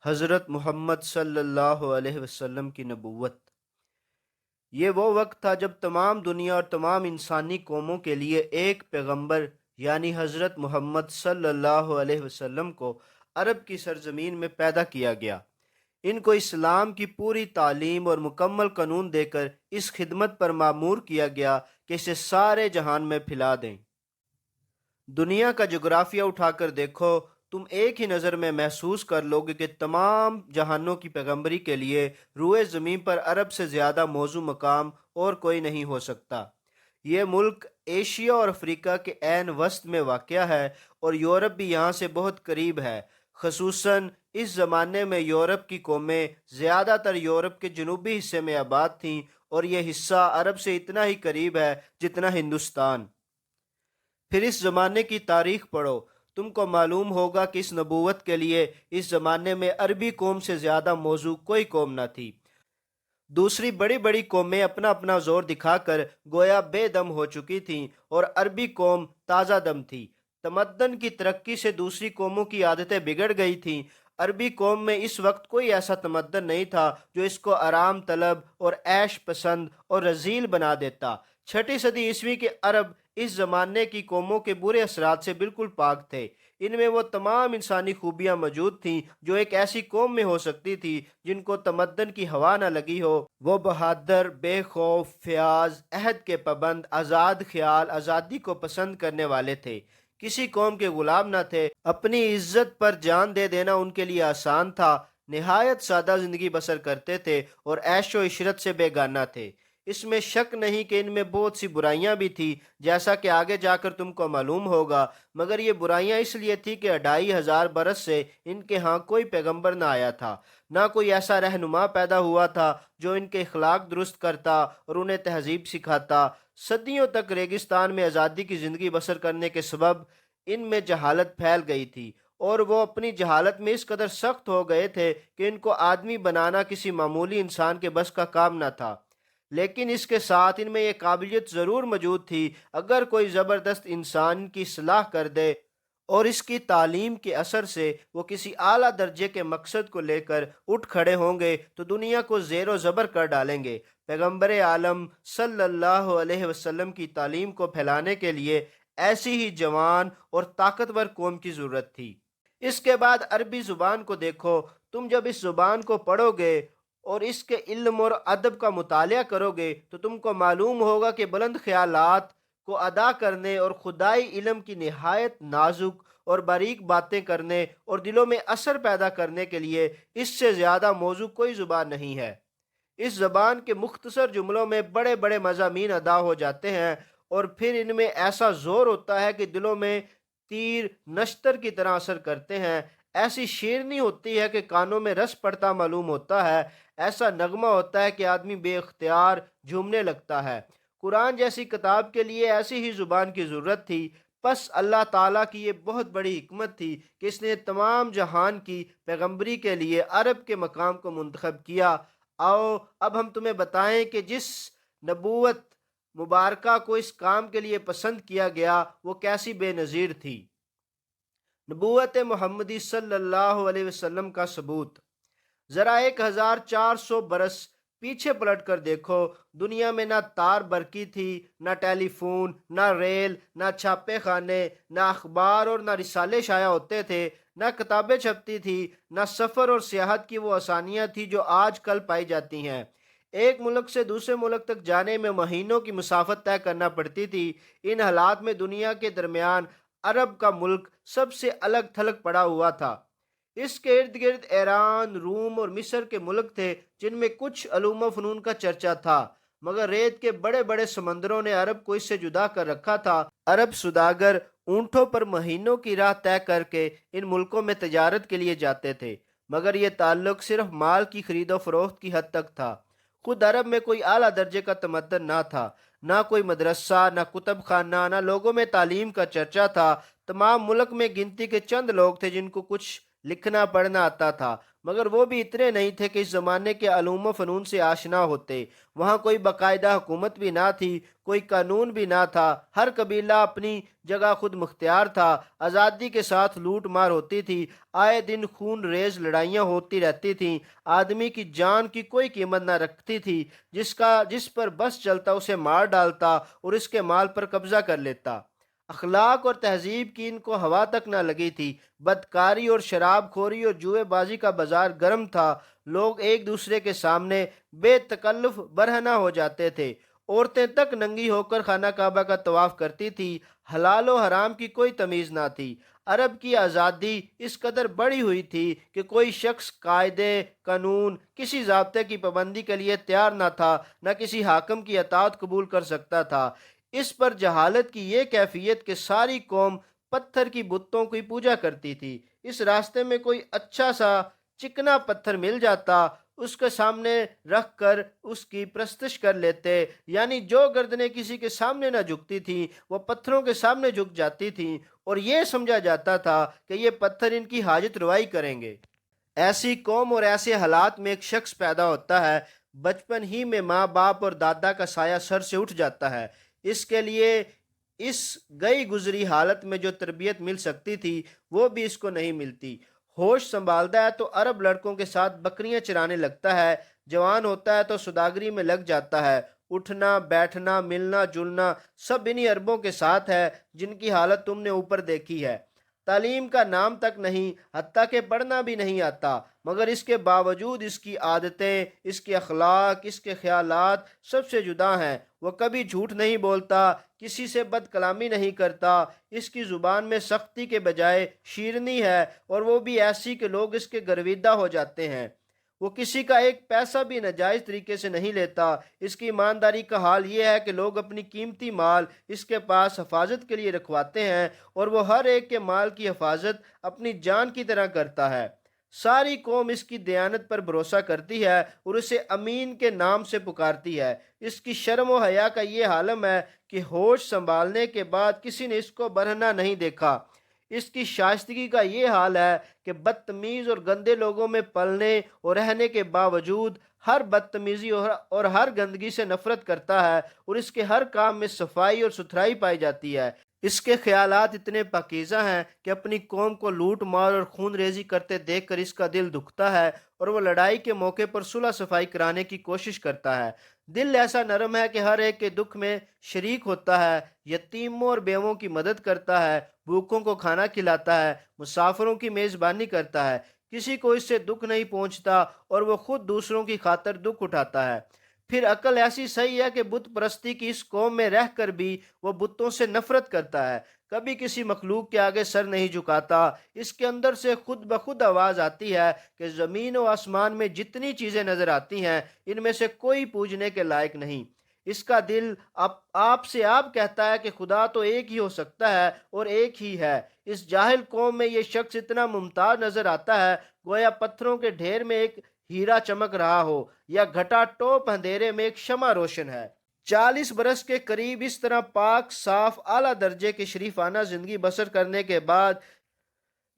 حضرت محمد صلی اللہ علیہ وسلم کی نبوت۔ یہ وہ وقت تھا جب تمام دنیا اور تمام انسانی قوموں کے لیے ایک پیغمبر یعنی حضرت محمد صلی اللہ علیہ وسلم کو عرب کی سرزمین میں پیدا کیا گیا۔ ان کو اسلام کی پوری تعلیم اور مکمل قانون دے کر اس خدمت پر مامور کیا گیا کہ اسے سارے جہان میں پھیلا دیں۔ دنیا کا جغرافیہ اٹھا کر دیکھو، تم ایک ہی نظر میں محسوس کر لو گے کہ تمام جہانوں کی پیغمبری کے لیے روئے زمین پر عرب سے زیادہ موزوں مقام اور کوئی نہیں ہو سکتا۔ یہ ملک ایشیا اور افریقہ کے عین وسط میں واقع ہے اور یورپ بھی یہاں سے بہت قریب ہے۔ خصوصاً اس زمانے میں یورپ کی قومیں زیادہ تر یورپ کے جنوبی حصے میں آباد تھیں اور یہ حصہ عرب سے اتنا ہی قریب ہے جتنا ہندوستان۔ پھر اس زمانے کی تاریخ پڑھو، تم کو معلوم ہوگا کہ اس نبوت کے لیے اس زمانے میں عربی قوم سے زیادہ موزوں کوئی قوم نہ تھی۔ دوسری بڑی بڑی قومیں اپنا اپنا زور دکھا کر گویا بے دم ہو چکی تھیں اور عربی قوم تازہ دم تھی۔ تمدن کی ترقی سے دوسری قوموں کی عادتیں بگڑ گئی تھیں۔ عربی قوم میں اس وقت کوئی ایسا تمدن نہیں تھا جو اس کو آرام طلب اور عیش پسند اور رذیل بنا دیتا۔ چھٹی صدی عیسوی کے عرب اس زمانے کی قوموں کے برے اثرات سے بالکل پاک تھے۔ ان میں وہ تمام انسانی خوبیاں موجود تھیں جو ایک ایسی قوم میں ہو سکتی تھی جن کو تمدن کی ہوا نہ لگی ہو۔ وہ بہادر، بے خوف، فیاض، عہد کے پابند، آزاد خیال، آزادی کو پسند کرنے والے تھے، کسی قوم کے غلام نہ تھے۔ اپنی عزت پر جان دے دینا ان کے لیے آسان تھا، نہایت سادہ زندگی بسر کرتے تھے اور عیش و عشرت سے بیگانہ تھے۔ اس میں شک نہیں کہ ان میں بہت سی برائیاں بھی تھی، جیسا کہ آگے جا کر تم کو معلوم ہوگا، مگر یہ برائیاں اس لیے تھی کہ 2500 برس سے ان کے ہاں کوئی پیغمبر نہ آیا تھا، نہ کوئی ایسا رہنما پیدا ہوا تھا جو ان کے اخلاق درست کرتا اور انہیں تہذیب سکھاتا۔ صدیوں تک ریگستان میں آزادی کی زندگی بسر کرنے کے سبب ان میں جہالت پھیل گئی تھی اور وہ اپنی جہالت میں اس قدر سخت ہو گئے تھے کہ ان کو آدمی بنانا کسی معمولی انسان کے بس کا کام نہ تھا۔ لیکن اس کے ساتھ ان میں یہ قابلیت ضرور موجود تھی، اگر کوئی زبردست انسان کی اصلاح کر دے اور اس کی تعلیم کے اثر سے وہ کسی اعلیٰ درجے کے مقصد کو لے کر اٹھ کھڑے ہوں گے تو دنیا کو زیر و زبر کر ڈالیں گے۔ پیغمبر عالم صلی اللہ علیہ وسلم کی تعلیم کو پھیلانے کے لیے ایسی ہی جوان اور طاقتور قوم کی ضرورت تھی۔ اس کے بعد عربی زبان کو دیکھو، تم جب اس زبان کو پڑھو گے اور اس کے علم اور ادب کا مطالعہ کرو گے تو تم کو معلوم ہوگا کہ بلند خیالات کو ادا کرنے اور خدائی علم کی نہایت نازک اور باریک باتیں کرنے اور دلوں میں اثر پیدا کرنے کے لیے اس سے زیادہ موزوں کوئی زبان نہیں ہے۔ اس زبان کے مختصر جملوں میں بڑے بڑے مضامین ادا ہو جاتے ہیں اور پھر ان میں ایسا زور ہوتا ہے کہ دلوں میں تیر نشتر کی طرح اثر کرتے ہیں۔ ایسی شیرنی ہوتی ہے کہ کانوں میں رس پڑتا معلوم ہوتا ہے، ایسا نغمہ ہوتا ہے کہ آدمی بے اختیار جھومنے لگتا ہے۔ قرآن جیسی کتاب کے لیے ایسی ہی زبان کی ضرورت تھی۔ پس اللہ تعالیٰ کی یہ بہت بڑی حکمت تھی کہ اس نے تمام جہان کی پیغمبری کے لیے عرب کے مقام کو منتخب کیا۔ آؤ اب ہم تمہیں بتائیں کہ جس نبوت مبارکہ کو اس کام کے لیے پسند کیا گیا وہ کیسی بے نظیر تھی۔ نبوت محمدی صلی اللہ علیہ وسلم کا ثبوت۔ ذرا 1400 برس پیچھے پلٹ کر دیکھو، دنیا میں نہ تار برقی تھی، نہ ٹیلی فون، نہ ریل، نہ چھاپے خانے، نہ اخبار اور نہ رسالے شائع ہوتے تھے، نہ کتابیں چھپتی تھی، نہ سفر اور سیاحت کی وہ آسانیاں تھی جو آج کل پائی جاتی ہیں۔ ایک ملک سے دوسرے ملک تک جانے میں مہینوں کی مسافت طے کرنا پڑتی تھی۔ ان حالات میں دنیا کے درمیان عرب کا ملک سب سے الگ تھلگ پڑا ہوا تھا۔ اس کے ارد گرد ایران، روم اور مصر کے ملک تھے جن میں کچھ علوم و فنون کا چرچا تھا، مگر ریت کے بڑے بڑے سمندروں نے عرب کو اس سے جدا کر رکھا تھا۔ عرب سوداگر اونٹوں پر مہینوں کی راہ طے کر کے ان ملکوں میں تجارت کے لیے جاتے تھے، مگر یہ تعلق صرف مال کی خرید و فروخت کی حد تک تھا۔ خود عرب میں کوئی اعلیٰ درجے کا تمدن نہ تھا، نہ کوئی مدرسہ، نہ کتب خانہ، نہ لوگوں میں تعلیم کا چرچا تھا۔ تمام ملک میں گنتی کے چند لوگ تھے جن کو کچھ لکھنا پڑھنا آتا تھا، مگر وہ بھی اتنے نہیں تھے کہ اس زمانے کے علوم و فنون سے آشنا ہوتے۔ وہاں کوئی باقاعدہ حکومت بھی نہ تھی، کوئی قانون بھی نہ تھا، ہر قبیلہ اپنی جگہ خود مختار تھا، آزادی کے ساتھ لوٹ مار ہوتی تھی، آئے دن خون ریز لڑائیاں ہوتی رہتی تھیں، آدمی کی جان کی کوئی قیمت نہ رکھتی تھی، جس پر بس چلتا اسے مار ڈالتا اور اس کے مال پر قبضہ کر لیتا۔ اخلاق اور تہذیب کی ان کو ہوا تک نہ لگی تھی، بدکاری اور شراب خوری اور جوئے بازی کا بازار گرم تھا، لوگ ایک دوسرے کے سامنے بے تکلف برہنہ ہو جاتے تھے، عورتیں تک ننگی ہو کر خانہ کعبہ کا طواف کرتی تھی، حلال و حرام کی کوئی تمیز نہ تھی۔ عرب کی آزادی اس قدر بڑھی ہوئی تھی کہ کوئی شخص قاعدے قانون کسی ضابطے کی پابندی کے لیے تیار نہ تھا، نہ کسی حاکم کی اطاعت قبول کر سکتا تھا۔ اس پر جہالت کی یہ کیفیت کہ ساری قوم پتھر کی بتوں کی پوجا کرتی تھی۔ اس راستے میں کوئی اچھا سا چکنا پتھر مل جاتا، اس کے سامنے رکھ کر اس کی پرستش کر لیتے، یعنی جو گردنیں کسی کے سامنے نہ جھکتی تھیں وہ پتھروں کے سامنے جھک جاتی تھیں، اور یہ سمجھا جاتا تھا کہ یہ پتھر ان کی حاجت روائی کریں گے۔ ایسی قوم اور ایسے حالات میں ایک شخص پیدا ہوتا ہے، بچپن ہی میں ماں باپ اور دادا کا سایہ سر سے اٹھ جاتا ہے، اس کے لیے اس گئی گزری حالت میں جو تربیت مل سکتی تھی وہ بھی اس کو نہیں ملتی۔ ہوش سنبھالتا ہے تو عرب لڑکوں کے ساتھ بکریاں چرانے لگتا ہے، جوان ہوتا ہے تو سوداگری میں لگ جاتا ہے، اٹھنا بیٹھنا ملنا جلنا سب انہی عربوں کے ساتھ ہے جن کی حالت تم نے اوپر دیکھی ہے۔ تعلیم کا نام تک نہیں، حتیٰ کہ پڑھنا بھی نہیں آتا، مگر اس کے باوجود اس کی عادتیں، اس کے اخلاق، اس کے خیالات سب سے جدا ہیں۔ وہ کبھی جھوٹ نہیں بولتا، کسی سے بد کلامی نہیں کرتا، اس کی زبان میں سختی کے بجائے شیرنی ہے، اور وہ بھی ایسی کہ لوگ اس کے گرویدہ ہو جاتے ہیں۔ وہ کسی کا ایک پیسہ بھی ناجائز طریقے سے نہیں لیتا۔ اس کی ایمانداری کا حال یہ ہے کہ لوگ اپنی قیمتی مال اس کے پاس حفاظت کے لیے رکھواتے ہیں، اور وہ ہر ایک کے مال کی حفاظت اپنی جان کی طرح کرتا ہے۔ ساری قوم اس کی دیانت پر بھروسہ کرتی ہے اور اسے امین کے نام سے پکارتی ہے۔ اس کی شرم و حیا کا یہ عالم ہے کہ ہوش سنبھالنے کے بعد کسی نے اس کو برہنہ نہیں دیکھا۔ اس کی شائستگی کا یہ حال ہے کہ بدتمیز اور گندے لوگوں میں پلنے اور رہنے کے باوجود ہر بدتمیزی اور ہر گندگی سے نفرت کرتا ہے، اور اس کے ہر کام میں صفائی اور ستھرائی پائی جاتی ہے۔ اس کے خیالات اتنے پاکیزہ ہیں کہ اپنی قوم کو لوٹ مار اور خون ریزی کرتے دیکھ کر اس کا دل دکھتا ہے، اور وہ لڑائی کے موقع پر صلح صفائی کرانے کی کوشش کرتا ہے۔ دل ایسا نرم ہے کہ ہر ایک کے دکھ میں شریک ہوتا ہے، یتیموں اور بیووں کی مدد کرتا ہے، بھوکوں کو کھانا کھلاتا ہے، مسافروں کی میزبانی کرتا ہے، کسی کو اس سے دکھ نہیں پہنچتا، اور وہ خود دوسروں کی خاطر دکھ اٹھاتا ہے۔ پھر عقل ایسی صحیح ہے کہ بت پرستی کی اس قوم میں رہ کر بھی وہ بتوں سے نفرت کرتا ہے، کبھی کسی مخلوق کے آگے سر نہیں جھکاتا۔ اس کے اندر سے خود بخود آواز آتی ہے کہ زمین و آسمان میں جتنی چیزیں نظر آتی ہیں ان میں سے کوئی پوجنے کے لائق نہیں۔ اس کا دل آپ سے آپ کہتا ہے کہ خدا تو ایک ہی ہو سکتا ہے اور ایک ہی ہے۔ اس جاہل قوم میں یہ شخص اتنا ممتاز نظر آتا ہے، گویا پتھروں کے ڈھیر میں ایک ہیرا چمک رہا ہو، یا گھٹا ٹوپ اندھیرے میں ایک شمع روشن ہے۔ 40 برس کے قریب اس طرح پاک صاف اعلیٰ درجے کی شریفانہ زندگی بسر کرنے کے بعد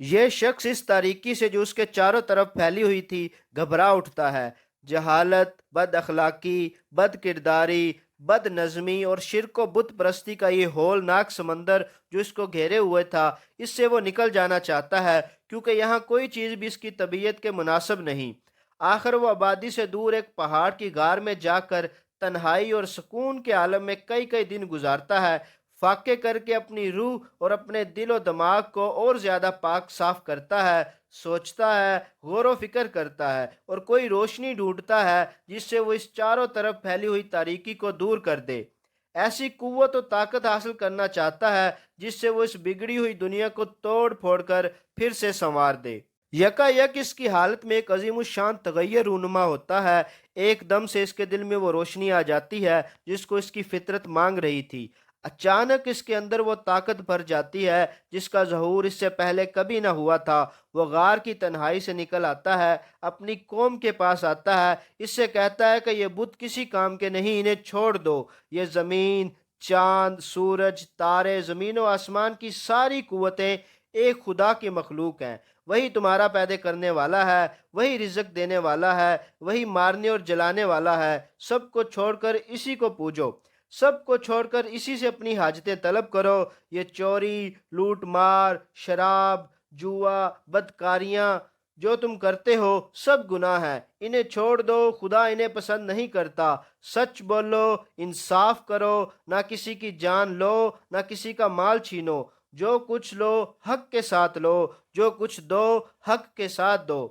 یہ شخص اس تاریکی سے جو اس کے چاروں طرف پھیلی ہوئی تھی گھبرا اٹھتا ہے۔ جہالت، بد اخلاقی، بد کرداری، بد نظمی اور شرک و بت پرستی کا یہ ہولناک سمندر جو اس کو گھیرے ہوئے تھا، اس سے وہ نکل جانا چاہتا ہے، کیونکہ یہاں کوئی چیز بھی اس کی طبیعت کے مناسب نہیں۔ آخر وہ آبادی سے دور ایک پہاڑ کی غار میں جا کر تنہائی اور سکون کے عالم میں کئی کئی دن گزارتا ہے، فاقے کر کے اپنی روح اور اپنے دل و دماغ کو اور زیادہ پاک صاف کرتا ہے، سوچتا ہے، غور و فکر کرتا ہے، اور کوئی روشنی ڈھونڈتا ہے جس سے وہ اس چاروں طرف پھیلی ہوئی تاریکی کو دور کر دے۔ ایسی قوت و طاقت حاصل کرنا چاہتا ہے جس سے وہ اس بگڑی ہوئی دنیا کو توڑ پھوڑ کر پھر سے سنوار دے۔ یکا یک اس کی حالت میں ایک عظیم الشان تغیر رونما ہوتا ہے، ایک دم سے اس کے دل میں وہ روشنی آ جاتی ہے جس کو اس کی فطرت مانگ رہی تھی۔ اچانک اس کے اندر وہ طاقت بھر جاتی ہے جس کا ظہور اس سے پہلے کبھی نہ ہوا تھا۔ وہ غار کی تنہائی سے نکل آتا ہے، اپنی قوم کے پاس آتا ہے، اس سے کہتا ہے کہ یہ بت کسی کام کے نہیں، انہیں چھوڑ دو۔ یہ زمین، چاند، سورج، تارے، زمین و آسمان کی ساری قوتیں ایک خدا کی مخلوق ہیں۔ وہی تمہارا پیدا کرنے والا ہے، وہی رزق دینے والا ہے، وہی مارنے اور جلانے والا ہے۔ سب کو چھوڑ کر اسی کو پوجو، سب کو چھوڑ کر اسی سے اپنی حاجتیں طلب کرو۔ یہ چوری، لوٹ مار، شراب، جوا، بدکاریاں جو تم کرتے ہو سب گناہ ہیں، انہیں چھوڑ دو، خدا انہیں پسند نہیں کرتا۔ سچ بولو، انصاف کرو، نہ کسی کی جان لو، نہ کسی کا مال چھینو۔ جو کچھ لو حق کے ساتھ لو، جو کچھ دو حق کے ساتھ دو۔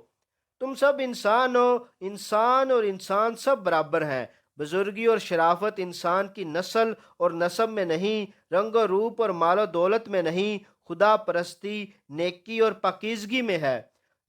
تم سب انسان ہو، انسان اور انسان سب برابر ہیں۔ بزرگی اور شرافت انسان کی نسل اور نسب میں نہیں، رنگ و روپ اور مال و دولت میں نہیں، خدا پرستی، نیکی اور پاکیزگی میں ہے۔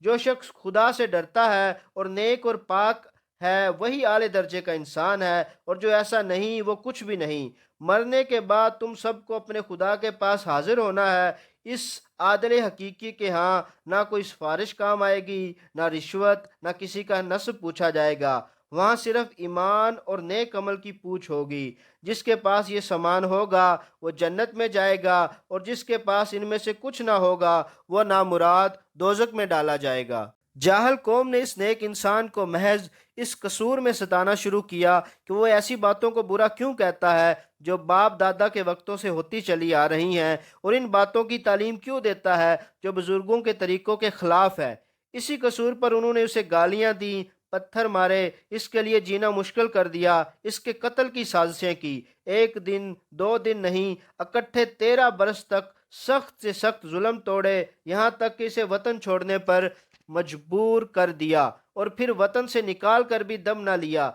جو شخص خدا سے ڈرتا ہے اور نیک اور پاک ہے وہی اعلی درجے کا انسان ہے، اور جو ایسا نہیں وہ کچھ بھی نہیں۔ مرنے کے بعد تم سب کو اپنے خدا کے پاس حاضر ہونا ہے۔ اس عادل حقیقی کے ہاں نہ کوئی سفارش کام آئے گی، نہ رشوت، نہ کسی کا نسب پوچھا جائے گا۔ وہاں صرف ایمان اور نیک عمل کی پوچھ ہوگی۔ جس کے پاس یہ سامان ہوگا وہ جنت میں جائے گا، اور جس کے پاس ان میں سے کچھ نہ ہوگا وہ نامراد دوزخ میں ڈالا جائے گا۔ جاہل قوم نے اس نیک انسان کو محض اس قصور میں ستانا شروع کیا کہ وہ ایسی باتوں کو برا کیوں کہتا ہے جو باپ دادا کے وقتوں سے ہوتی چلی آ رہی ہیں، اور ان باتوں کی تعلیم کیوں دیتا ہے جو بزرگوں کے طریقوں کے خلاف ہے۔ اسی قصور پر انہوں نے اسے گالیاں دیں، پتھر مارے، اس کے لیے جینا مشکل کر دیا، اس کے قتل کی سازشیں کی۔ ایک دن، دو دن نہیں، اکٹھے 13 برس تک سخت سے سخت ظلم توڑے، یہاں تک کہ اسے وطن چھوڑنے پر مجبور کر دیا، اور پھر وطن سے نکال کر بھی دم نہ لیا۔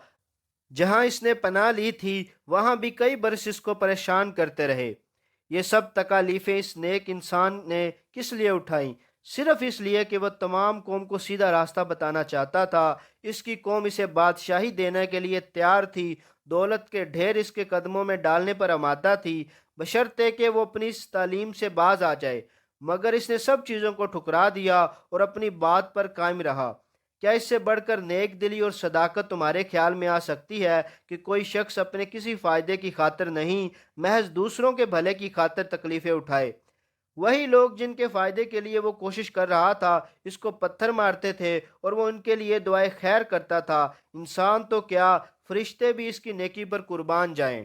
جہاں اس نے پناہ لی تھی وہاں بھی کئی برس اس کو پریشان کرتے رہے۔ یہ سب تکالیفیں اس نیک انسان نے کس لیے اٹھائیں؟ صرف اس لیے کہ وہ تمام قوم کو سیدھا راستہ بتانا چاہتا تھا۔ اس کی قوم اسے بادشاہی دینے کے لیے تیار تھی، دولت کے ڈھیر اس کے قدموں میں ڈالنے پر آمادہ تھی، بشرطے کہ وہ اپنی اس تعلیم سے باز آ جائے۔ مگر اس نے سب چیزوں کو ٹھکرا دیا اور اپنی بات پر قائم رہا۔ کیا اس سے بڑھ کر نیک دلی اور صداقت تمہارے خیال میں آ سکتی ہے کہ کوئی شخص اپنے کسی فائدے کی خاطر نہیں، محض دوسروں کے بھلے کی خاطر تکلیفیں اٹھائے؟ وہی لوگ جن کے فائدے کے لیے وہ کوشش کر رہا تھا اس کو پتھر مارتے تھے، اور وہ ان کے لیے دعائے خیر کرتا تھا۔ انسان تو کیا، فرشتے بھی اس کی نیکی پر قربان جائیں۔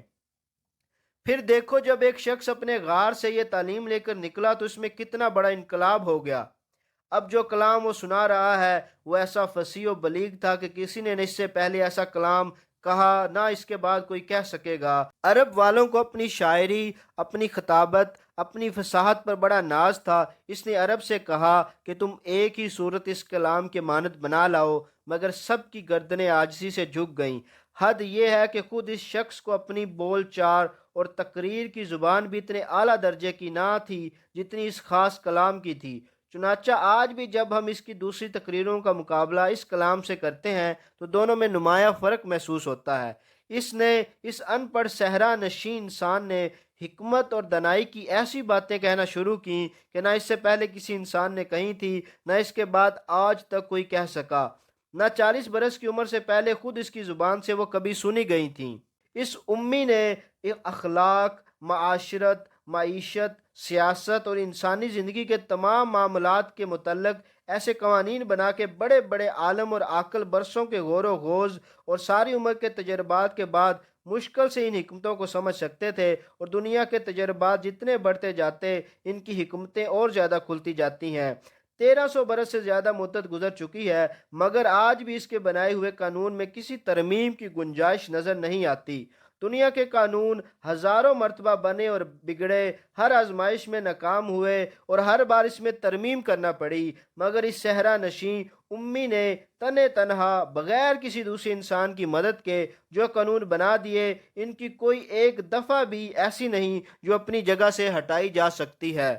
پھر دیکھو، جب ایک شخص اپنے غار سے یہ تعلیم لے کر نکلا تو اس میں کتنا بڑا انقلاب ہو گیا۔ اب جو کلام وہ سنا رہا ہے وہ ایسا فصیح و بلیغ تھا کہ کسی نے اس سے پہلے ایسا کلام کہا نہ اس کے بعد کوئی کہہ سکے گا۔ عرب والوں کو اپنی شاعری، اپنی خطابت، اپنی فصاحت پر بڑا ناز تھا۔ اس نے عرب سے کہا کہ تم ایک ہی صورت اس کلام کے مانند بنا لاؤ، مگر سب کی گردنیں عاجزی سے جھک گئیں۔ حد یہ ہے کہ خود اس شخص کو اپنی بول چال اور تقریر کی زبان بھی اتنے اعلیٰ درجے کی نہ تھی جتنی اس خاص کلام کی تھی۔ چنانچہ آج بھی جب ہم اس کی دوسری تقریروں کا مقابلہ اس کلام سے کرتے ہیں تو دونوں میں نمایاں فرق محسوس ہوتا ہے۔ اس ان پڑھ صحرا نشین انسان نے حکمت اور دانائی کی ایسی باتیں کہنا شروع کی کہ نہ اس سے پہلے کسی انسان نے کہی تھی، نہ اس کے بعد آج تک کوئی کہہ سکا، نہ 40 برس کی عمر سے پہلے خود اس کی زبان سے وہ کبھی سنی گئی تھیں۔ اس امی نے اخلاق، معاشرت، معیشت، سیاست اور انسانی زندگی کے تمام معاملات کے متعلق ایسے قوانین بنا کے بڑے بڑے عالم اور عاقل برسوں کے غور و خوض اور ساری عمر کے تجربات کے بعد مشکل سے ان حکمتوں کو سمجھ سکتے تھے، اور دنیا کے تجربات جتنے بڑھتے جاتے ان کی حکمتیں اور زیادہ کھلتی جاتی ہیں۔ 1300 برس سے زیادہ مدت گزر چکی ہے، مگر آج بھی اس کے بنائے ہوئے قانون میں کسی ترمیم کی گنجائش نظر نہیں آتی۔ دنیا کے قانون ہزاروں مرتبہ بنے اور بگڑے، ہر آزمائش میں ناکام ہوئے اور ہر بار اس میں ترمیم کرنا پڑی، مگر اس صحرا نشین امی نے تنہا بغیر کسی دوسرے انسان کی مدد کے جو قانون بنا دیے، ان کی کوئی ایک دفعہ بھی ایسی نہیں جو اپنی جگہ سے ہٹائی جا سکتی ہے۔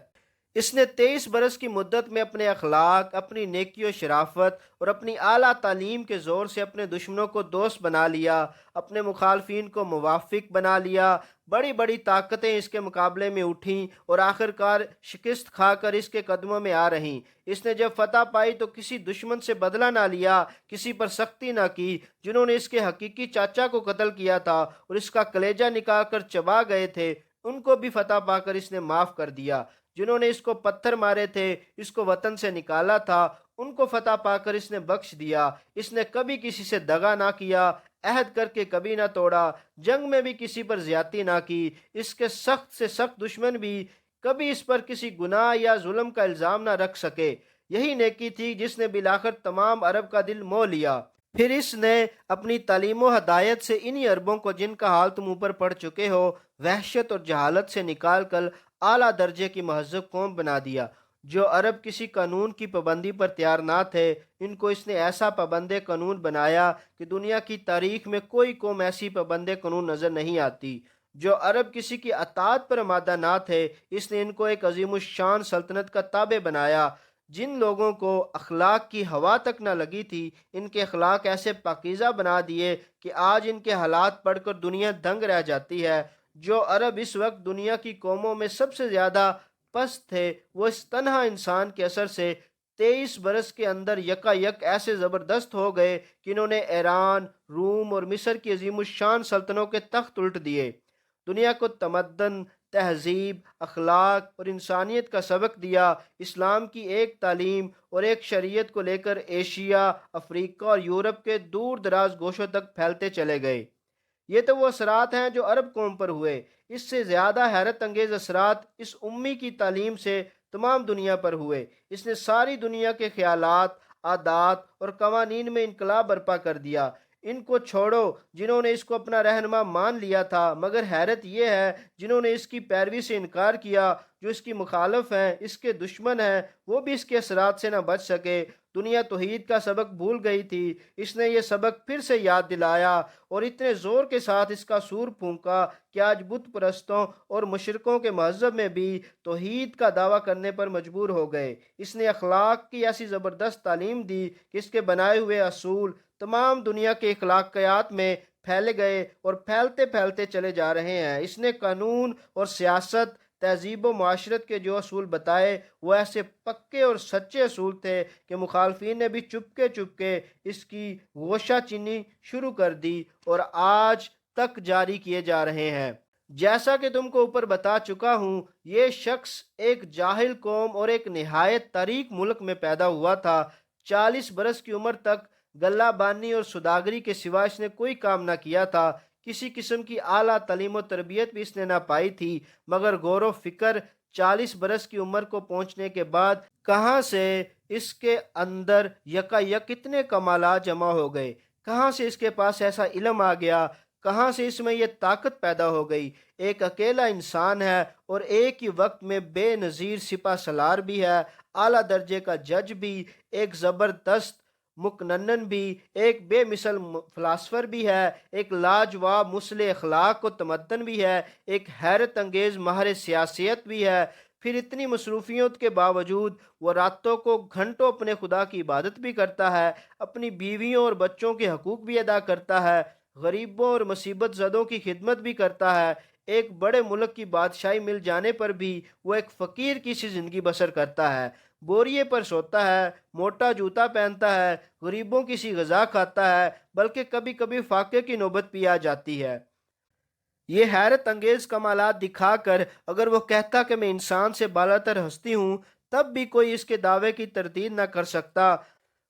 اس نے 23 برس کی مدت میں اپنے اخلاق، اپنی نیکی و شرافت اور اپنی اعلیٰ تعلیم کے زور سے اپنے دشمنوں کو دوست بنا لیا، اپنے مخالفین کو موافق بنا لیا۔ بڑی بڑی طاقتیں اس کے مقابلے میں اٹھیں اور آخر کار شکست کھا کر اس کے قدموں میں آ رہیں۔ اس نے جب فتح پائی تو کسی دشمن سے بدلہ نہ لیا، کسی پر سختی نہ کی۔ جنہوں نے اس کے حقیقی چاچا کو قتل کیا تھا اور اس کا کلیجہ نکال کر چبا گئے تھے، ان کو بھی فتح پا کر اس نے معاف کر دیا۔ جنہوں نے اس کو پتھر مارے تھے، اس کو وطن سے نکالا تھا، ان کو فتح پا کر اس نے بخش دیا۔ اس نے کبھی کسی سے دغا نہ کیا، عہد کر کے کبھی نہ توڑا، جنگ میں بھی کسی پر زیادتی نہ کی۔ اس کے سخت سے سخت دشمن بھی کبھی اس پر کسی گناہ یا ظلم کا الزام نہ رکھ سکے۔ یہی نیکی تھی جس نے بالآخر تمام عرب کا دل مو لیا۔ پھر اس نے اپنی تعلیم و ہدایت سے انہی عربوں کو، جن کا حال تم اوپر پڑھ چکے ہو، وحشت اور جہالت سے نکال کر اعلیٰ درجے کی مہذب قوم بنا دیا۔ جو عرب کسی قانون کی پابندی پر تیار نہ تھے، ان کو اس نے ایسا پابند قانون بنایا کہ دنیا کی تاریخ میں کوئی قوم ایسی پابند قانون نظر نہیں آتی۔ جو عرب کسی کی اطاعت پر آمادہ نہ تھے، اس نے ان کو ایک عظیم الشان سلطنت کا تابع بنایا۔ جن لوگوں کو اخلاق کی ہوا تک نہ لگی تھی، ان کے اخلاق ایسے پاکیزہ بنا دیے کہ آج ان کے حالات پڑھ کر دنیا دنگ رہ جاتی ہے۔ جو عرب اس وقت دنیا کی قوموں میں سب سے زیادہ پست تھے، وہ اس تنہا انسان کے اثر سے 23 برس کے اندر یکا یک ایسے زبردست ہو گئے کہ انہوں نے ایران، روم اور مصر کی عظیم الشان سلطنتوں کے تخت الٹ دیے، دنیا کو تمدن، تہذیب، اخلاق اور انسانیت کا سبق دیا۔ اسلام کی ایک تعلیم اور ایک شریعت کو لے کر ایشیا، افریقہ اور یورپ کے دور دراز گوشوں تک پھیلتے چلے گئے۔ یہ تو وہ اثرات ہیں جو عرب قوم پر ہوئے۔ اس سے زیادہ حیرت انگیز اثرات اس امی کی تعلیم سے تمام دنیا پر ہوئے۔ اس نے ساری دنیا کے خیالات، عادات اور قوانین میں انقلاب برپا کر دیا۔ ان کو چھوڑو جنہوں نے اس کو اپنا رہنما مان لیا تھا، مگر حیرت یہ ہے جنہوں نے اس کی پیروی سے انکار کیا۔ جو اس کی مخالف ہیں، اس کے دشمن ہیں، وہ بھی اس کے اثرات سے نہ بچ سکے۔ دنیا توحید کا سبق بھول گئی تھی، اس نے یہ سبق پھر سے یاد دلایا اور اتنے زور کے ساتھ اس کا سور پھونکا کہ آج بت پرستوں اور مشرکوں کے مذہب میں بھی توحید کا دعویٰ کرنے پر مجبور ہو گئے۔ اس نے اخلاق کی ایسی زبردست تعلیم دی کہ اس کے بنائے ہوئے اصول تمام دنیا کے اخلاقیات میں پھیلے گئے اور پھیلتے پھیلتے چلے جا رہے ہیں۔ اس نے قانون اور سیاست، تہذیب و معاشرت کے جو اصول بتائے، وہ ایسے پکے اور سچے اصول تھے کہ مخالفین نے بھی چپکے اس کی گوشہ چینی شروع کر دی اور آج تک جاری کیے جا رہے ہیں۔ جیسا کہ تم کو اوپر بتا چکا ہوں، یہ شخص ایک جاہل قوم اور ایک نہایت تاریک ملک میں پیدا ہوا تھا۔ 40 برس کی عمر تک گلہ بانی اور سوداگری کے سوا اس نے کوئی کام نہ کیا تھا۔ کسی قسم کی اعلیٰ تعلیم و تربیت بھی اس نے نہ پائی تھی، مگر غور و فکر 40 برس کی عمر کو پہنچنے کے بعد کہاں سے اس کے اندر یکا یک اتنے کمالات جمع ہو گئے، کہاں سے اس کے پاس ایسا علم آ گیا، کہاں سے اس میں یہ طاقت پیدا ہو گئی۔ ایک اکیلا انسان ہے اور ایک ہی وقت میں بے نظیر سپہ سالار بھی ہے، اعلیٰ درجے کا جج بھی، ایک زبردست مقنن بھی، ایک بے مثل فلاسفر بھی ہے، ایک لاجواب مصلح اخلاق و تمدن بھی ہے، ایک حیرت انگیز ماہر سیاست بھی ہے۔ پھر اتنی مصروفیت کے باوجود وہ راتوں کو گھنٹوں اپنے خدا کی عبادت بھی کرتا ہے، اپنی بیویوں اور بچوں کے حقوق بھی ادا کرتا ہے، غریبوں اور مصیبت زدوں کی خدمت بھی کرتا ہے۔ ایک بڑے ملک کی بادشاہی مل جانے پر بھی وہ ایک فقیر کی سی زندگی بسر کرتا ہے، بوریے پر سوتا ہے، موٹا جوتا پہنتا ہے، غریبوں کی سی غذا کھاتا ہے، بلکہ کبھی کبھی فاقے کی نوبت بھی آ جاتی ہے۔ یہ حیرت انگیز کمالات دکھا کر اگر وہ کہتا کہ میں انسان سے بالاتر ہستی ہوں، تب بھی کوئی اس کے دعوے کی تردید نہ کر سکتا۔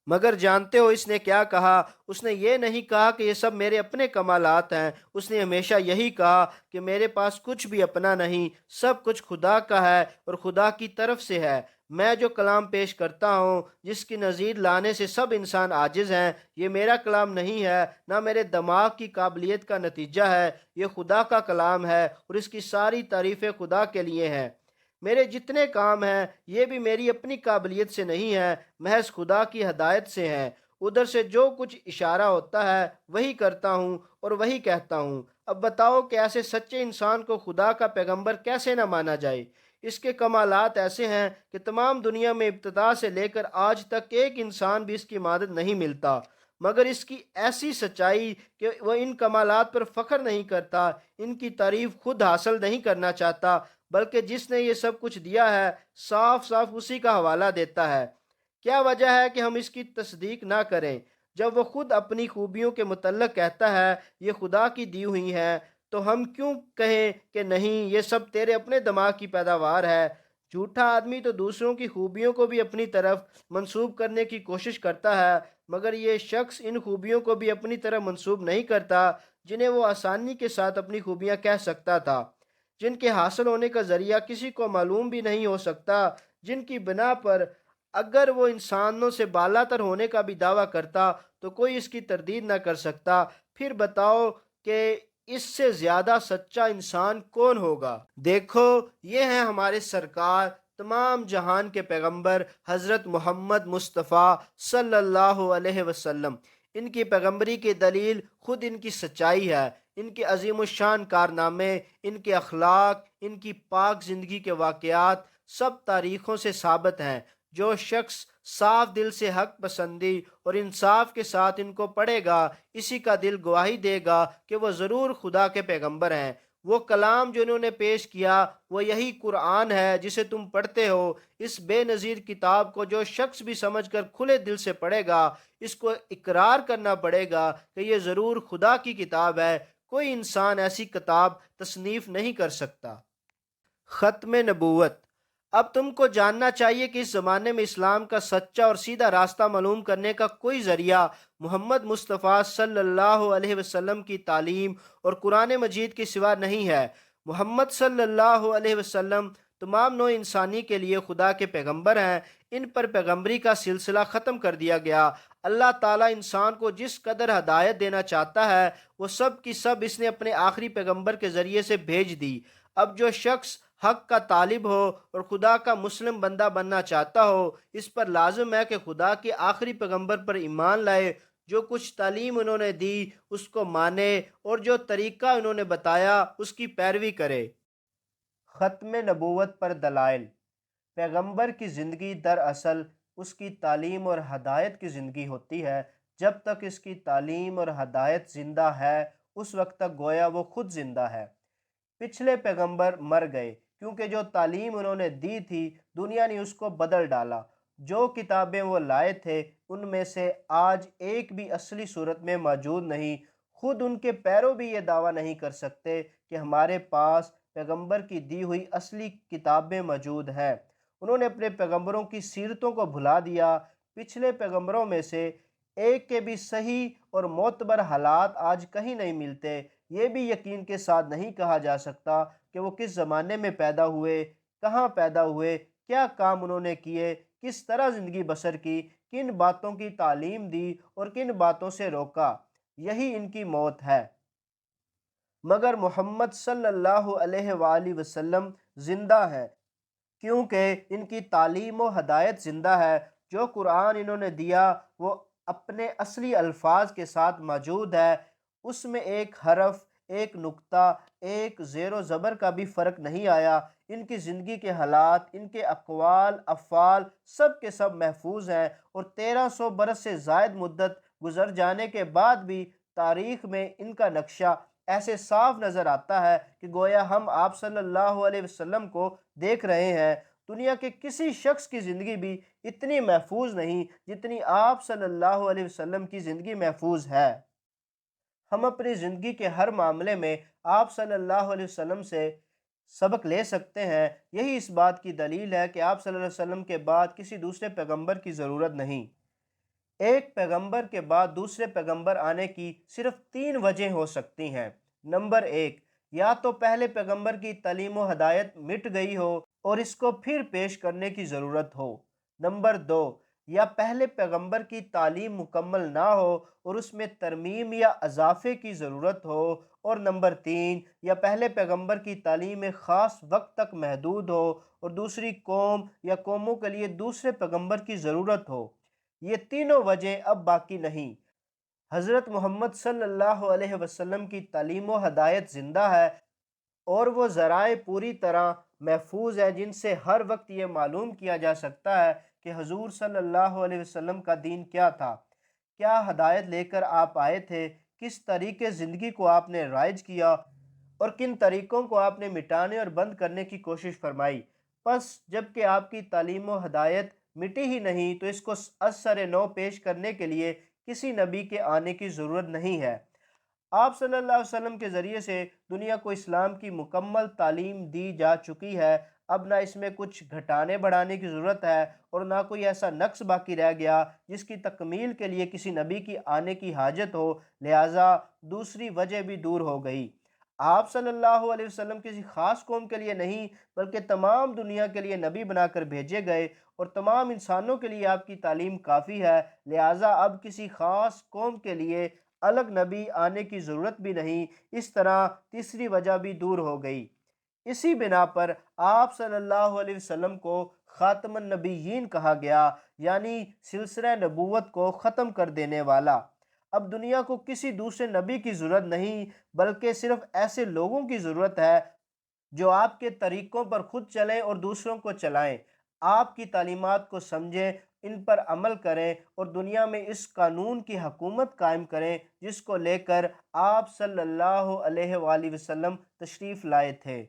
مگر جانتے ہو اس نے کیا کہا؟ اس نے یہ نہیں کہا کہ یہ سب میرے اپنے کمالات ہیں، اس نے ہمیشہ یہی کہا کہ میرے پاس کچھ بھی اپنا نہیں، سب کچھ خدا کا ہے اور خدا کی طرف سے ہے۔ میں جو کلام پیش کرتا ہوں، جس کی نظیر لانے سے سب انسان عاجز ہیں، یہ میرا کلام نہیں ہے، نہ میرے دماغ کی قابلیت کا نتیجہ ہے، یہ خدا کا کلام ہے اور اس کی ساری تعریفیں خدا کے لیے ہیں۔ میرے جتنے کام ہیں یہ بھی میری اپنی قابلیت سے نہیں ہے، محض خدا کی ہدایت سے ہیں۔ ادھر سے جو کچھ اشارہ ہوتا ہے وہی کرتا ہوں اور وہی کہتا ہوں۔ اب بتاؤ کہ ایسے سچے انسان کو خدا کا پیغمبر کیسے نہ مانا جائے؟ اس کے کمالات ایسے ہیں کہ تمام دنیا میں ابتدا سے لے کر آج تک ایک انسان بھی اس کی مدد نہیں ملتا، مگر اس کی ایسی سچائی کہ وہ ان کمالات پر فخر نہیں کرتا، ان کی تعریف خود حاصل نہیں کرنا چاہتا، بلکہ جس نے یہ سب کچھ دیا ہے صاف صاف اسی کا حوالہ دیتا ہے۔ کیا وجہ ہے کہ ہم اس کی تصدیق نہ کریں؟ جب وہ خود اپنی خوبیوں کے متعلق کہتا ہے یہ خدا کی دی ہوئی ہیں، تو ہم کیوں کہیں کہ نہیں، یہ سب تیرے اپنے دماغ کی پیداوار ہے؟ جھوٹا آدمی تو دوسروں کی خوبیوں کو بھی اپنی طرف منسوب کرنے کی کوشش کرتا ہے، مگر یہ شخص ان خوبیوں کو بھی اپنی طرف منسوب نہیں کرتا جنہیں وہ آسانی کے ساتھ اپنی خوبیاں کہہ سکتا تھا، جن کے حاصل ہونے کا ذریعہ کسی کو معلوم بھی نہیں ہو سکتا، جن کی بنا پر اگر وہ انسانوں سے بالا تر ہونے کا بھی دعویٰ کرتا تو کوئی اس کی تردید نہ کر سکتا۔ پھر بتاؤ کہ اس سے زیادہ سچا انسان کون ہوگا؟ دیکھو، یہ ہیں ہمارے سرکار تمام جہان کے پیغمبر حضرت محمد مصطفیٰ صلی اللہ علیہ وسلم۔ ان کی پیغمبری کی دلیل خود ان کی سچائی ہے، ان کے عظیم الشان کارنامے، ان کے اخلاق، ان کی پاک زندگی کے واقعات سب تاریخوں سے ثابت ہیں۔ جو شخص صاف دل سے حق پسندی اور انصاف کے ساتھ ان کو پڑھے گا، اسی کا دل گواہی دے گا کہ وہ ضرور خدا کے پیغمبر ہیں۔ وہ کلام جو انہوں نے پیش کیا وہ یہی قرآن ہے جسے تم پڑھتے ہو۔ اس بے نظیر کتاب کو جو شخص بھی سمجھ کر کھلے دل سے پڑھے گا، اس کو اقرار کرنا پڑے گا کہ یہ ضرور خدا کی کتاب ہے۔ کوئی انسان ایسی کتاب تصنیف نہیں کر سکتا۔ ختم نبوت۔ اب تم کو جاننا چاہیے کہ اس زمانے میں اسلام کا سچا اور سیدھا راستہ معلوم کرنے کا کوئی ذریعہ محمد مصطفیٰ صلی اللہ علیہ وسلم کی تعلیم اور قرآن مجید کے سوا نہیں ہے۔ محمد صلی اللہ علیہ وسلم تمام نوع انسانی کے لیے خدا کے پیغمبر ہیں۔ ان پر پیغمبری کا سلسلہ ختم کر دیا گیا۔ اللہ تعالیٰ انسان کو جس قدر ہدایت دینا چاہتا ہے وہ سب کی سب اس نے اپنے آخری پیغمبر کے ذریعے سے بھیج دی۔ اب جو شخص حق کا طالب ہو اور خدا کا مسلم بندہ بننا چاہتا ہو، اس پر لازم ہے کہ خدا کے آخری پیغمبر پر ایمان لائے، جو کچھ تعلیم انہوں نے دی اس کو مانے اور جو طریقہ انہوں نے بتایا اس کی پیروی کرے۔ ختم نبوت پر دلائل۔ پیغمبر کی زندگی دراصل اس کی تعلیم اور ہدایت کی زندگی ہوتی ہے۔ جب تک اس کی تعلیم اور ہدایت زندہ ہے اس وقت تک گویا وہ خود زندہ ہے۔ پچھلے پیغمبر مر گئے کیونکہ جو تعلیم انہوں نے دی تھی دنیا نے اس کو بدل ڈالا۔ جو کتابیں وہ لائے تھے ان میں سے آج ایک بھی اصلی صورت میں موجود نہیں۔ خود ان کے پیرو بھی یہ دعویٰ نہیں کر سکتے کہ ہمارے پاس پیغمبر کی دی ہوئی اصلی کتابیں موجود ہیں۔ انہوں نے اپنے پیغمبروں کی سیرتوں کو بھلا دیا۔ پچھلے پیغمبروں میں سے ایک کے بھی صحیح اور معتبر حالات آج کہیں نہیں ملتے۔ یہ بھی یقین کے ساتھ نہیں کہا جا سکتا کہ وہ کس زمانے میں پیدا ہوئے، کہاں پیدا ہوئے، کیا کام انہوں نے کیے، کس طرح زندگی بسر کی، کن باتوں کی تعلیم دی اور کن باتوں سے روکا۔ یہی ان کی موت ہے۔ مگر محمد صلی اللہ علیہ وآلہ وسلم زندہ ہیں، کیونکہ ان کی تعلیم و ہدایت زندہ ہے۔ جو قرآن انہوں نے دیا وہ اپنے اصلی الفاظ کے ساتھ موجود ہے۔ اس میں ایک حرف، ایک نقطہ، ایک زیر و زبر کا بھی فرق نہیں آیا۔ ان کی زندگی کے حالات، ان کے اقوال، افعال سب کے سب محفوظ ہیں، اور 1300 برس سے زائد مدت گزر جانے کے بعد بھی تاریخ میں ان کا نقشہ ایسے صاف نظر آتا ہے کہ گویا ہم آپ صلی اللہ علیہ وسلم کو دیکھ رہے ہیں۔ دنیا کے کسی شخص کی زندگی بھی اتنی محفوظ نہیں جتنی آپ صلی اللہ علیہ وسلم کی زندگی محفوظ ہے۔ ہم اپنی زندگی کے ہر معاملے میں آپ صلی اللہ علیہ وسلم سے سبق لے سکتے ہیں۔ یہی اس بات کی دلیل ہے کہ آپ صلی اللہ علیہ وسلم کے بعد کسی دوسرے پیغمبر کی ضرورت نہیں۔ ایک پیغمبر کے بعد دوسرے پیغمبر آنے کی صرف 3 وجہیں ہو سکتی ہیں۔ نمبر 1، یا تو پہلے پیغمبر کی تعلیم و ہدایت مٹ گئی ہو اور اس کو پھر پیش کرنے کی ضرورت ہو۔ نمبر 2، یا پہلے پیغمبر کی تعلیم مکمل نہ ہو اور اس میں ترمیم یا اضافے کی ضرورت ہو۔ اور نمبر 3، یا پہلے پیغمبر کی تعلیم ایک خاص وقت تک محدود ہو اور دوسری قوم یا قوموں کے لیے دوسرے پیغمبر کی ضرورت ہو۔ یہ تینوں وجہیں اب باقی نہیں۔ حضرت محمد صلی اللہ علیہ وسلم کی تعلیم و ہدایت زندہ ہے اور وہ ذرائع پوری طرح محفوظ ہیں جن سے ہر وقت یہ معلوم کیا جا سکتا ہے کہ حضور صلی اللہ علیہ وسلم کا دین کیا تھا، کیا ہدایت لے کر آپ آئے تھے، کس طریقے زندگی کو آپ نے رائج کیا اور کن طریقوں کو آپ نے مٹانے اور بند کرنے کی کوشش فرمائی۔ پس جب کہ آپ کی تعلیم و ہدایت مٹی ہی نہیں تو اس کو از سر نو پیش کرنے کے لیے کسی نبی کے آنے کی ضرورت نہیں ہے۔ آپ صلی اللہ علیہ وسلم کے ذریعے سے دنیا کو اسلام کی مکمل تعلیم دی جا چکی ہے۔ اب نہ اس میں کچھ گھٹانے بڑھانے کی ضرورت ہے اور نہ کوئی ایسا نقص باقی رہ گیا جس کی تکمیل کے لیے کسی نبی کی آنے کی حاجت ہو، لہٰذا دوسری وجہ بھی دور ہو گئی۔ آپ صلی اللہ علیہ وسلم کسی خاص قوم کے لیے نہیں بلکہ تمام دنیا کے لیے نبی بنا کر بھیجے گئے اور تمام انسانوں کے لیے آپ کی تعلیم کافی ہے، لہٰذا اب کسی خاص قوم کے لیے الگ نبی آنے کی ضرورت بھی نہیں۔ اس طرح تیسری وجہ بھی دور ہو گئی۔ اسی بنا پر آپ صلی اللہ علیہ وسلم کو خاتم النبیین کہا گیا، یعنی سلسلہ نبوت کو ختم کر دینے والا۔ اب دنیا کو کسی دوسرے نبی کی ضرورت نہیں بلکہ صرف ایسے لوگوں کی ضرورت ہے جو آپ کے طریقوں پر خود چلیں اور دوسروں کو چلائیں، آپ کی تعلیمات کو سمجھیں، ان پر عمل کریں اور دنیا میں اس قانون کی حکومت قائم کریں جس کو لے کر آپ صلی اللہ علیہ وآلہ وسلم تشریف لائے تھے۔